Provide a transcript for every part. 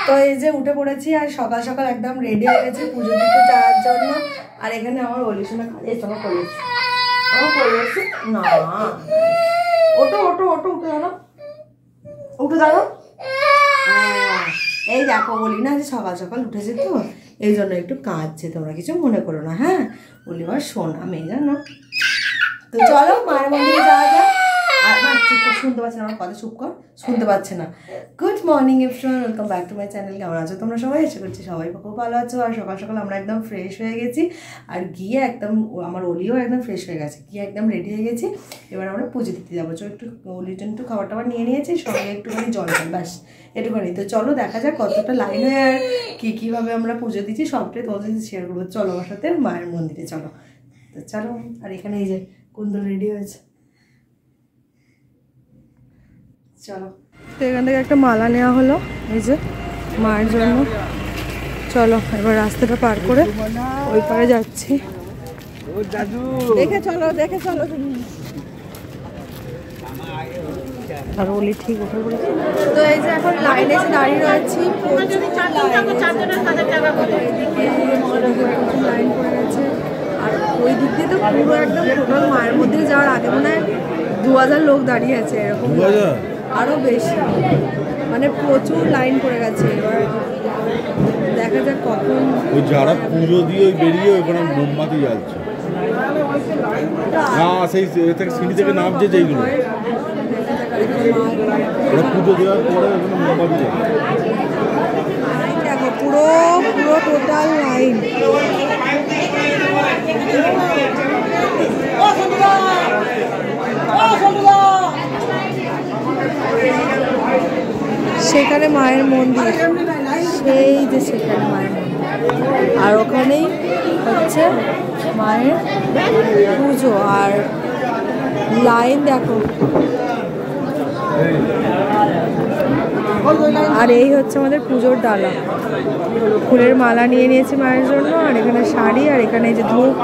তো এই যে উঠে পড়েছি আর সকাল সকাল একদম রেডি হয়ে গেছি পুজো দিতে যাওয়ার জন্য। আর এখানে আমার অলিশোনা এই সময় করেছি না, ওটো ওটো ওটো উঠে দাঁড়ো, উঠে দাঁড়ো। এই দেখো বলি না যে সকাল সকাল উঠেছে তো এই জন্য একটু কাঁদছে, তোমরা কিছু মনে করো না। হ্যাঁ বলিবার শোনা মেয়ে জানো। তো চলো মায়ের মন্দিরে যাওয়া যায়। আর মা চুপ কর, শুনতে পাচ্ছে না আমার কথা, চুপ কর, শুনতে পাচ্ছে না। Good morning everyone, welcome back to my channel. কেমন আছো তোমরা সবাই? আশা করছি সবাই খুব ভালো আছো। আর সকাল সকাল আমরা একদম ফ্রেশ হয়ে গেছি আর গিয়ে একদম আমার অলিও একদম ফ্রেশ হয়ে গেছে, গিয়ে একদম রেডি হয়ে গেছি। এবার আমরা পুজো দিতে যাবো। চলো একটু অলির জন্য একটু খাবার টাবার নিয়ে নিয়েছি, সঙ্গে একটুখানি জল খাই, ব্যাস একটুখানি। তো চলো দেখা যাক কতটা লাইন হয় আর কীভাবে আমরা পুজো দিচ্ছি সবটাই তোমাদের সাথে শেয়ার করবো। চলো আমার সাথে মায়ের মন্দিরে চলো। তো চলো। আর এখানে এই যে কুন্দল রেডি হয়েছে, চলো। তো এখান থেকে একটা মালা নেওয়া হলো এই যে মায়ের জন্য। চলো এবার রাস্তাটা পার করে ওই পারে যাচ্ছি। দেখে চলো, দেখে চলো তুমি। আর ওলি ঠিক উঠে পড়েছে। তো এই যে এখন লাইনে এসে দাঁড়িয়ে রয়েছি, লাইন পড়ে গেছে। আর ওই দিক দিয়ে তো পুরো একদম টোটাল মায়ের মধ্যে যাওয়ার আগে মনে হয় 2000 লোক দাঁড়িয়ে আছে, এরকম আরো বেশি, মানে প্রচুর লাইন পড়ে গেছে। এবার দেখা যাক কখন ওই যারা পুজো দিয়ে বেরিয়ে ওখানে মোমবাতি জ্বালছে না, সেই থেকে সিঁড়ি থেকে নামছে যেইগুলো ওরা পুজো দেওয়ার পরে ওখানে মোমবাতি জ্বালছে। দেখো পুরো পুরো টোটাল লাইন। সেখানে মায়ের মন্দির, সেই যে সেখানে মায়ের মন্দির, আর ওখানেই হচ্ছে মায়ের পুজো। আর লাইন দেখো। আর এই হচ্ছে আমাদের পুজোর ডালা, ফুলের মালা নিয়ে নিয়েছি মায়ের জন্য। আর এখানে শাড়ি, আর এখানে যে ধূপ।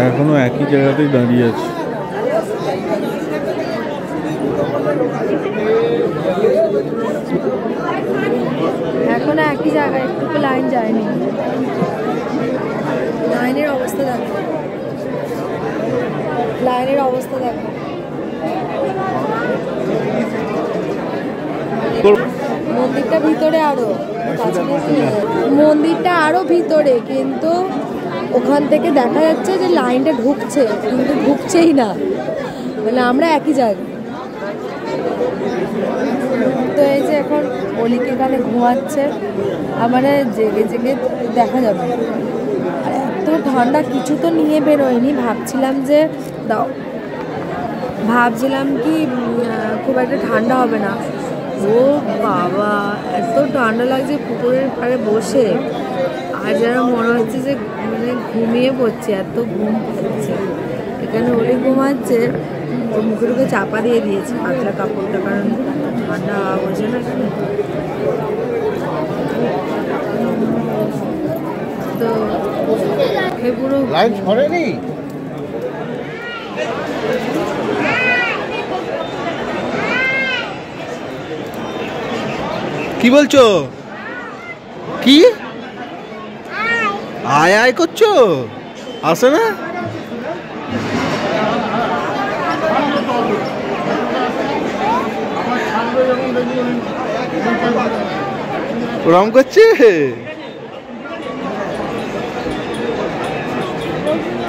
এখনো একই জায়গাতেই দাঁড়িয়ে আছে। এখনো একই জায়গায়, একটু লাইন যায়নি। লাইনের অবস্থা দেখো, লাইনের অবস্থা দেখো। মন্দিরটা ভিতরে, আরো মন্দিরটা আরো ভিতরে, কিন্তু ওখান থেকে দেখা যাচ্ছে যে লাইনটা ঢুকছে, কিন্তু ঢুকছেই না, মানে আমরা একই জায়গায়। তো এই যে এখন অলিকে এখানে ঘুমাচ্ছে, মানে জেগে জেগে দেখা যাবে। আর এত ঠান্ডা, কিছু তো নিয়ে বেরোয়নি, ভাবছিলাম যে ভাবছিলাম কি খুব একটা ঠান্ডা হবে না। ও বাবা এত ঠান্ডা লাগছে পুকুরের পাড়ে বসে, আর যেন মনে হচ্ছে যে মানে ঘুমিয়ে পড়ছে, এত ঘুম পাচ্ছে। এখানে ওলি ঘুমাচ্ছে, মুখে মুখে চাপা দিয়ে দিয়েছে পাতলা কাপড়টা, কারণ ঠান্ডা বলছে না এখানে। তো পুরো লাইন ছড়েনি। কি বলছো? কি আয় আয় করছো? আসে না? ওরম করছে?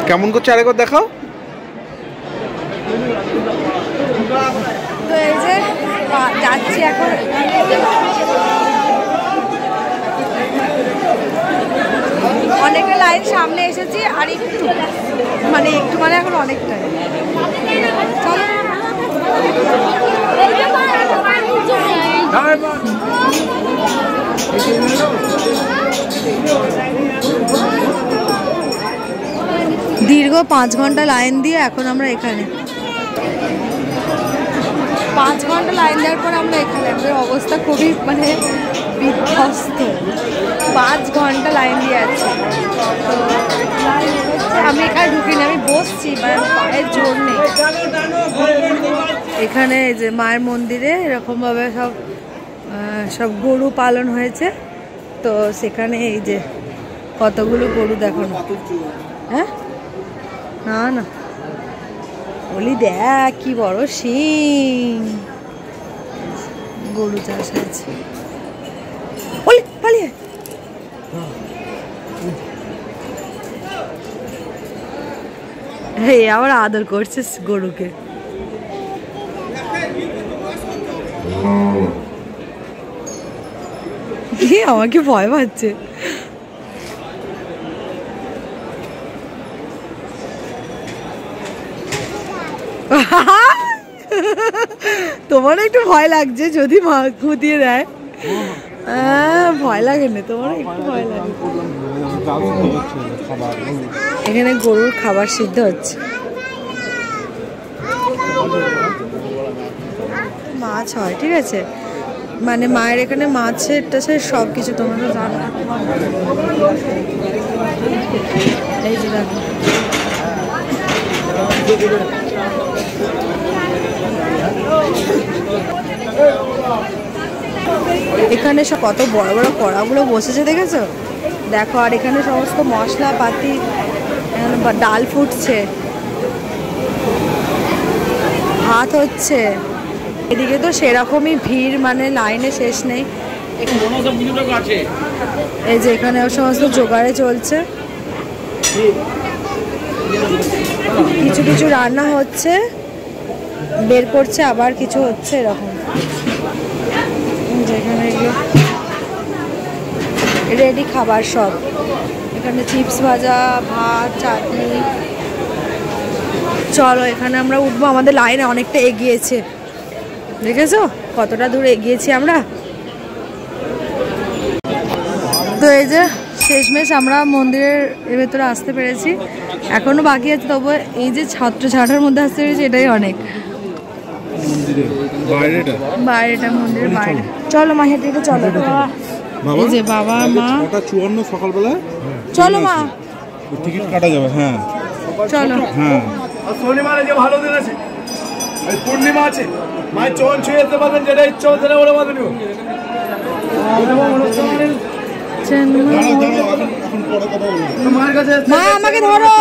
কেমন করছে আরেকবার দেখাও। তো এই যে যাচ্ছি এখন, অনেকটা লাইন সামনে এসেছি, আর একটু মানে এখন অনেকটাই। চলো দীর্ঘ 5 ঘন্টা লাইন দিয়ে এখন আমরা এখানে। 5 ঘন্টা লাইন দেওয়ার পর আমরা এখানে, আমাদের অবস্থা খুবই মানে বিধ্বস্ত। 5 ঘন্টা লাইন দিয়ে আছি। তো আমি এখানে ঢুকিনি, আমি বসছি, মানে পায়ের জোর নেই। এখানে এই যে মায়ের মন্দিরে এরকমভাবে সব গরু পালন হয়েছে। তো সেখানে এই যে কতগুলো গরু দেখো না। হ্যাঁ না না বলি দেখ কি বড় শিং, গরু চাষ হয়েছে। বলি পালিয়ে এই আবার আদর করছিস গরুকে। কি আমাকে ভয় পাচ্ছে। তোমার একটু ভয় লাগছে যদি মা খুঁটিয়ে দেয়। ভয় লাগে না তোমার? একটু ভয় লাগে। এখানে গরুর খাবার সিদ্ধ হচ্ছে। মাছ হয়, ঠিক আছে, মানে মায়ের এখানে মাছের টাছের সব কিছু তোমরা তো জানো। এই যে দেখো এখানে সব কত বড় বড় কড়াগুলো বসেছে দেখেছো? দেখো, আর এখানে সমস্ত মশলাপাতি, এখানে ডাল ফুটছে, ভাত হচ্ছে। এদিকে তো সেরকমই ভিড়, মানে লাইনে শেষ নেই। এই যে এখানে সমস্ত জোগাড়ে চলছে, কিছু কিছু রান্না হচ্ছে, বের করছে, আবার কিছু হচ্ছে এরকম। যেখানে রেডি খাবার সব, এখানে চিপস ভাজা, ভাত, চাটনি। চলো এখানে আমরা উঠবো, আমাদের লাইনে অনেকটা এগিয়েছে, দেখেছো কতটা দূর এগিয়েছি আমরা। তো এই যে শেষমেশ আমরা মন্দিরের ভেতরে আসতে পেরেছি, এখনো বাকি আছে, তবু এই যে ছাটার মধ্যে আসতে পেরেছি এটাই অনেক। বাইরেটা মন্দিরের বাইরে। চলো মা, হেঁটে হেঁটে চলো। এই যে বাবা মা, 54 সকালবেলা চলো মা, টিকিট কাটা যাবে। হ্যাঁ চলো। হ্যাঁ, শনিবারে যে ভালো দিন আছে, পূর্ণিমা আছে, মায়ের চরণ ছুঁয়ে যেতে পারবেন, যেটা ইচ্ছা হচ্ছে না বলে বাদ নিব। মা আমাকে ধরো,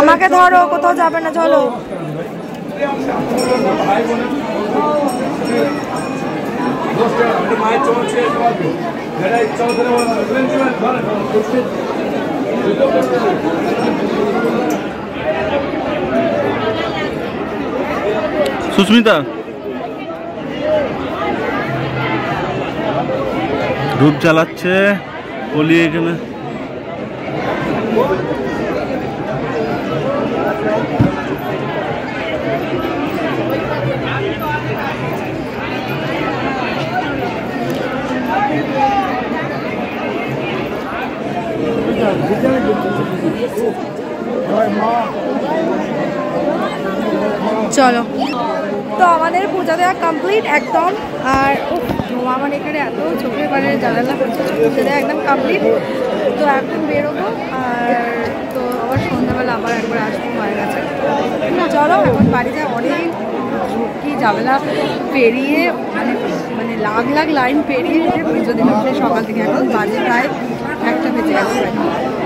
আমাকে ধরো, কোথাও যাবে না, চলো। মায়ের চরণ ছুঁয়ে যেতে পারবেন, যেটা ইচ্ছা হচ্ছে না বলে সুস্মিতা ধূপ জ্বালাচ্ছে অলি এখানে। চলো, তো আমাদের পূজা দেওয়া কমপ্লিট একদম। আর আমার এখানে এত চোখের মানে জ্বালালা করছে, পূজা দেওয়া একদম কমপ্লিট। তো এখন বেরোবো, আর তো আবার সন্ধ্যাবেলা আবার একবার আসবো মায়ের কাছে। চলো এখন বাড়ি যায়, অনেক ঝুঁকি ঝামেলা পেরিয়ে, মানে লাখ লাখ লাইন পেরিয়ে পুজো দিলাম সেই সকাল থেকে। এখন বাজে প্রায় 1টা বেজে গেছে,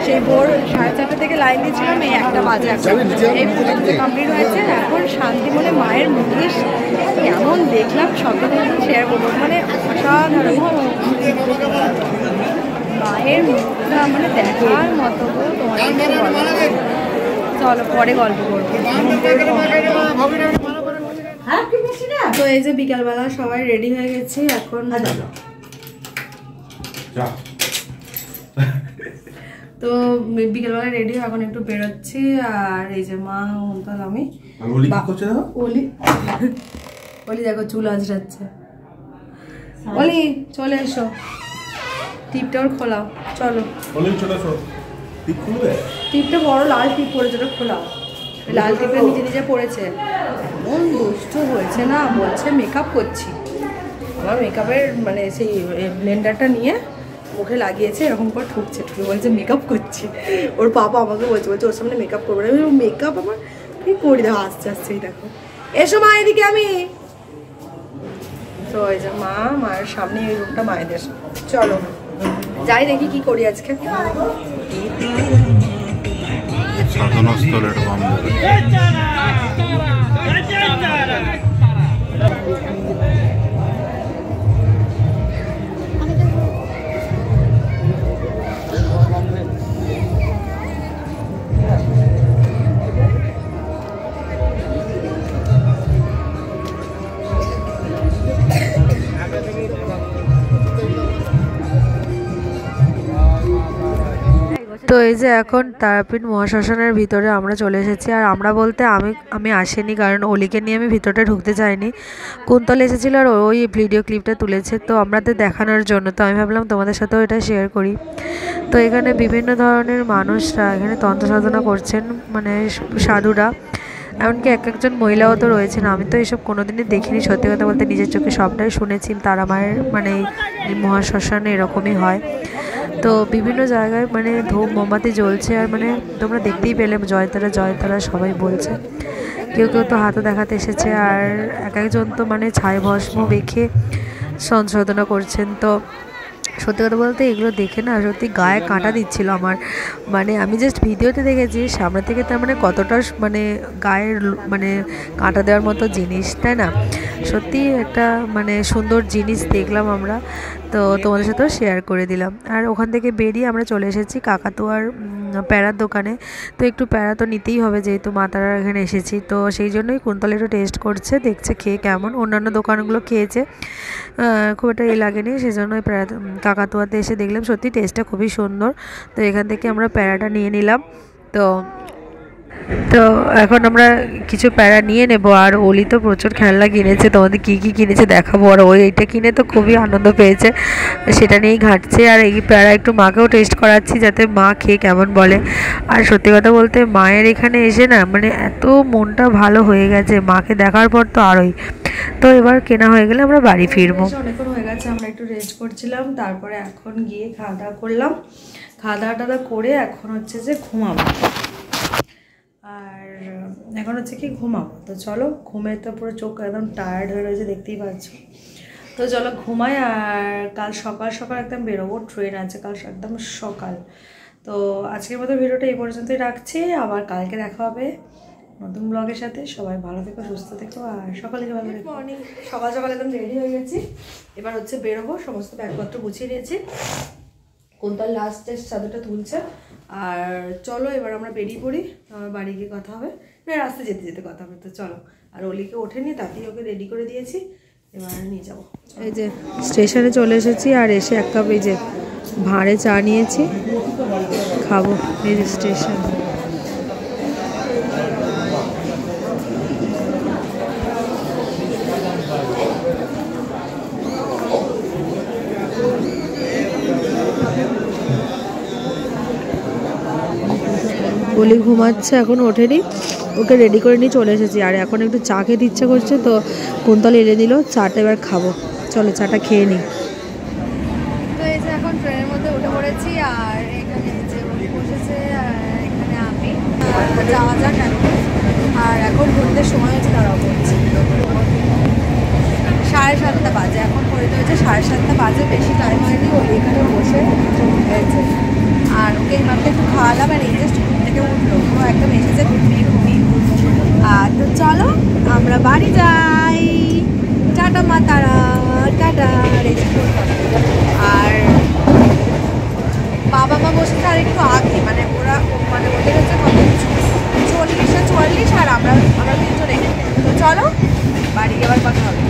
সেই ভোর 4:30 থেকে লাইন দিয়েছিলাম, এই 1টা বাজে। এই পুজো কমপ্লিট হয়েছে, এখন শান্তি মনে মায়ের মন্দির কেমন দেখলাম সকাল থেকে শেয়ার করবো, মানে অসাধারণ। মায়ের মুখটা মানে দেখার মতো, তোমার চলো পরে গল্প করবো। তো এই যে বিকালবেলা সবাই রেডি হয়ে গেছি এখন। তো বিকেলবেলা রেডি, এখন একটু বেরোচ্ছি। আর এই যে মা, অন্তল, আমি। ওলি দেখো চুল আঁচড়াচ্ছে। ওলি চলে এসো, টিপটা ওর খোলাও, চলো। টিপটা বড় লাল টিপ পড়েছে, ওটা খোলাও। লাল টিপে নিজে নিজে পড়েছে, এমন দুষ্টু হয়েছে না, বলছে মেকআপ করছি। আমার মেকআপের মানে সেই ব্লেন্ডারটা নিয়ে মুখে লাগিয়েছে, এরকম করে ঠুকছে, ঠুকে বলছে মেকআপ করছি। ওর পাপা আমাকে বলছে ওর সামনে মেকআপ করবো না। মেকআপ আমার কি করি, দেখো আস্তে আস্তে দেখো, এসো মা এদিকে আমি। তো এই যে মায়ের সামনে এই রুমটা মায়েদের। চলো যাই দেখি কি করি আজকে। সাধনাস্থলের বাম তো এই যে এখন তারাপীঠ মহাশ্মশানের ভিতরে আমরা চলে এসেছি। আর আমরা বলতে আমি আসিনি, কারণ অলিকে নিয়ে আমি ভিতরটা ঢুকতে চাইনি। কুন্তল এসেছিল আর ওই ভিডিও ক্লিপটা তুলেছে তো আমাদের দেখানোর জন্য। তো আমি ভাবলাম তোমাদের সাথেও এটা শেয়ার করি। তো এখানে বিভিন্ন ধরনের মানুষরা এখানে তন্ত্র সাধনা করছেন, মানে সাধুরা, এমনকি একজন মহিলাও তো রয়েছেন। আমি তো এসব কোনোদিনই দেখিনি, সত্যি কথা বলতে নিজের চোখে সবটাই শুনেছি। তারা মায়ের মানে এই মহাশ্মশানে এরকমই হয়। তো বিভিন্ন জায়গায় মানে ধূপ মোমবাতি জ্বলছে, আর মানে তোমরা দেখতেই পেলে জয়তারা জয়তারা সবাই বলছে। কেউ কেউ তো হাতও দেখাতে এসেছে, আর এক একজন তো মানে ছাই ভস্ম বেঁকে সংশোধনা করছেন। তো সত্যি কথা বলতে এগুলো দেখে না সত্যি গায়ে কাঁটা দিচ্ছিল আমার। মানে আমি জাস্ট ভিডিওতে দেখেছি, সামনে থেকে তার মানে কতটা মানে গায়ের মানে কাঁটা দেওয়ার মতো জিনিস, তাই না? সত্যি একটা মানে সুন্দর জিনিস দেখলাম আমরা। তো তোমাদের সাথেও শেয়ার করে দিলাম। আর ওখান থেকে বেরিয়ে আমরা চলে এসেছি কাকাতুয়ার প্যারার দোকানে। তো একটু প্যারা তো নিতেই হবে, যেহেতু মা তারার এখানে এসেছি। তো সেই জন্যই কুন্তল একটু টেস্ট করছে, দেখছে খেয়ে কেমন। অন্যান্য দোকানগুলো খেয়েছে, খুব একটা লাগেনি, সেই জন্য প্যারা কাকাতুয়াতে এসে দেখলাম সত্যি টেস্টটা খুবই সুন্দর। তো এখান থেকে আমরা প্যারাটা নিয়ে নিলাম। তো এখন আমরা কিছু প্যারা নিয়ে নেব। আর অলি তো প্রচুর খেলনা কিনেছে, তোমাদের কী কী কিনেছে দেখাবো। আর ওই এইটা কিনে তো খুবই আনন্দ পেয়েছে, সেটা নিয়েই ঘাঁটছে। আর এই প্যারা একটু মাকেও টেস্ট করাচ্ছি, যাতে মা খেয়ে কেমন বলে। আর সত্যি কথা বলতে মায়ের এখানে এসে না মানে এত মনটা ভালো হয়ে গেছে, মাকে দেখার পর তো আরোই। তো এবার কেনা হয়ে গেলে আমরা বাড়ি ফিরবো। অনেকক্ষণ হয়ে গেছে, আমরা একটু রেস্ট করছিলাম, তারপরে এখন গিয়ে খাওয়া দাওয়া করলাম। খাওয়া দাওয়া করে এখন হচ্ছে যে ঘুমাবো। আর এখন হচ্ছে কি ঘুমাবো। তো চলো, ঘুমে তো পুরো চোখ একদম টায়ার্ড হয়ে রয়েছে, দেখতেই পাচ্ছ। তো চলো ঘুমাই। আর কাল সকাল সকাল একদম বেরোবো, ট্রেন আছে কাল একদম সকাল। তো আজকের মতো ভিডিওটা এই পর্যন্তই রাখছি, আবার কালকে দেখা হবে নতুন ব্লগের সাথে। সবাই ভালো থেকো, সুস্থ থেকো, আর সকালে ভালো থেকো। মর্নিং, সকাল সকাল একদম রেডি হয়ে গেছি, এবার হচ্ছে বেরোবো। সমস্ত ব্যাগপত্র গুছিয়ে নিয়েছি, কুন্তল লাস্ট চাদরটা তুলছে। আর চলো এবার আমরা বেরিয়ে পড়ি, আমার বাড়ি গিয়ে কথা হবে, না রাস্তা যেতে যেতে কথা হবে। তো চলো, আর অলিকে ওঠেনি, তাতেই ওকে রেডি করে দিয়েছি, এবার নিয়ে যাবো। এই যে স্টেশনে চলে এসেছি, আর এসে এক কাপ এই যে ভাঁড়ে চা নিয়েছি, খাবো। এই যে স্টেশন। বলি ঘুমাচ্ছে, এখন ওঠেনি, ওকে রেডি করে নিয়ে চলে এসেছি। আর এখন একটু চা খেতে ইচ্ছা করছে, তো কুন্তল এনে দিল চাটা, এবার খাবো। চলো চাটা খেয়ে নিই। তো এই যে এখন ট্রেনের মধ্যে উঠে পড়েছি, আর এখানে যে বসেছে, আর এখানে আমি যাওয়া যাক এখন। আর এখন ঘুরতে সময় হচ্ছে, তারাও করছি 7:30 বাজে, এখন ঘড়িতে হয়েছে 7:30 বাজে, বেশি টাইম হয়নি। ওই এখানে বসে হয়েছে, আর ওকে এইমাত্র একটু খাওয়ালাম, আর এই জাস্ট ঘুম থেকে উঠলো, ও একদম এসেছে ঘুমিয়ে। আর তো চলো আমরা বাড়ি যাই। টাটা মা তারা, টাটা। আর বাবা মা বসেছে আর একটু আগে, মানে ওরা মানে ওদের হচ্ছে কত 40 আর 44, আর আমরা 3 জন এখানে। তো চলো বাড়ি গিয়ে আবার কথা হবে।